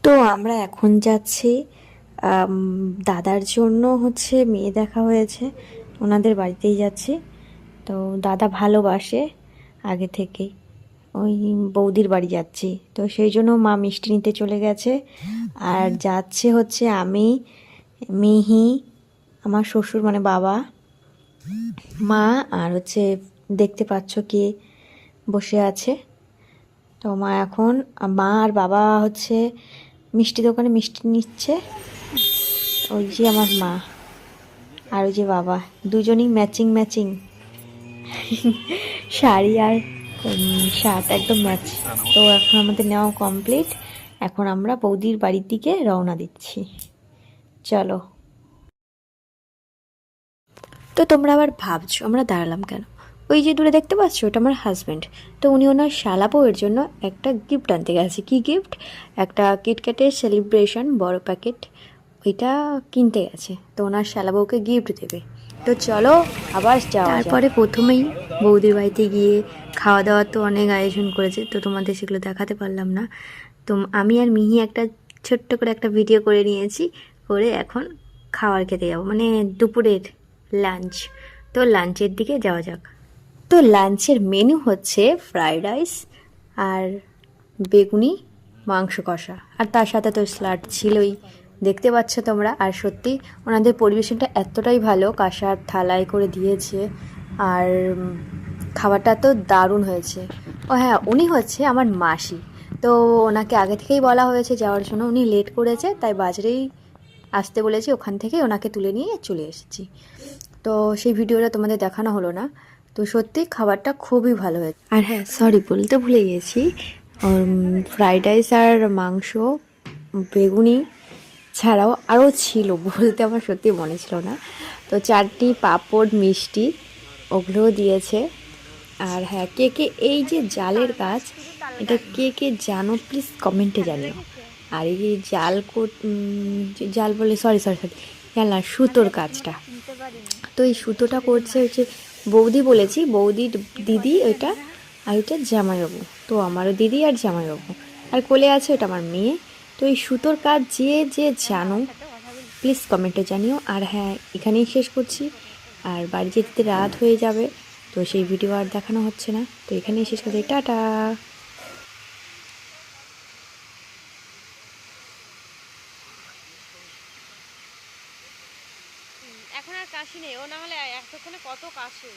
তো আমরা এখন যাচ্ছি দাদার জন্য হচ্ছে মেয়ে দেখা হয়েছে, ওনাদের বাড়িতেই যাচ্ছি। তো দাদা ভালোবাসে আগে থেকেই, ওই বৌদির বাড়ি যাচ্ছি, তো সেই জন্য মা মিষ্টি নিতে চলে গেছে। আর যাচ্ছে হচ্ছে আমি, মিহি, আমার শ্বশুর মানে বাবা, মা, আর হচ্ছে দেখতে পাচ্ছ কে বসে আছে। তো মা আর বাবা হচ্ছে মিষ্টি দোকানে মিষ্টি নিচ্ছে। ওই যে আমার মা আর ওই যে বাবা, দুজনেই ম্যাচিং ম্যাচিং শাড়ি আর শার্ট একদম ম্যাচ। তো এখন আমাদের নেওয়া কমপ্লিট, এখন আমরা বৌদির বাড়ির দিকে রওনা দিচ্ছি। চলো। তো তোমরা আবার ভাবছো আমরা দাঁড়ালাম কেন? ওই যে দূরে দেখতে পাচ্ছ, ওটা আমার হাজব্যান্ড। তো উনি ওনার শালা বউয়ের জন্য একটা গিফট আনতে গেছে। কি গিফট? একটা কিটক্যাটের সেলিব্রেশন বড় প্যাকেট, ওইটা কিনতে গেছে। তো ওনার শালা বউকে গিফট দেবে। তো চলো আবার যাওয়া। তারপরে প্রথমেই বৌদির বাড়িতে গিয়ে খাওয়া দাওয়ার তো অনেক আয়োজন করেছে, তো তোমাদের সেগুলো দেখাতে পারলাম না। তো আমি আর মিহি একটা ছোট্ট করে একটা ভিডিও করে নিয়েছি, করে এখন খাবার খেতে যাবো, মানে দুপুরের লাঞ্চ। তো লাঞ্চের দিকে যাওয়া যাক। তো লাঞ্চের মেনু হচ্ছে ফ্রাইড রাইস আর বেগুনি, মাংস কষা, আর তার সাথে তো স্যালাড ছিলই, দেখতে পাচ্ছ তোমরা। আর সত্যি ওনাদের পরিবেশনটা এতটাই ভালো, কাঁসার থালায় করে দিয়েছে, আর খাবারটা তো দারুণ হয়েছে। ও হ্যাঁ, উনি হচ্ছে আমার মাসি। তো ওনাকে আগে থেকেই বলা হয়েছে যাওয়ার জন্য, উনি লেট করেছে তাই বাজারেই আসতে বলেছি, ওখান থেকে ওনাকে তুলে নিয়ে চলে এসেছি। তো সেই ভিডিওটা তোমাদের দেখানো হলো না। তো সত্যি খাবারটা খুবই ভালো হয়েছে। আর হ্যাঁ, সরি বলতে ভুলে গেছি, ফ্রাইড রাইস আর মাংস, বেগুনি ছাড়াও আরও ছিল, বলতে আমার সত্যি মনে ছিল না। তো চাটনি, পাঁপড়, মিষ্টি ওগুলোও দিয়েছে। আর হ্যাঁ, কে কে এই যে জালের গাছ, এটা কে কে জানো প্লিজ কমেন্টে জানিও। আর এই যে জাল বলে, সরি সরি সরি, জাল না, সুতোর কাজটা। তো এই সুতোটা করছে হচ্ছে বৌদি, বলেছি বৌদির দিদি ওইটা, আর ওইটা জামাইবাবু। তো আমারও দিদি আর জামাইবাবু, আর কোলে আছে ওটা আমার মেয়ে। তো এই সুতোর কাজ যে যে জানো প্লিজ কমেন্টে জানিও। আর হ্যাঁ, এখানেই শেষ করছি, আর বাড়ি যেতে রাত হয়ে যাবে, তো সেই ভিডিও আর দেখানো হচ্ছে না। তো এখানেই শেষ করছি, টাটা। এখন আর কাশি নেই, ও না হলে এতক্ষণে কত কাশি।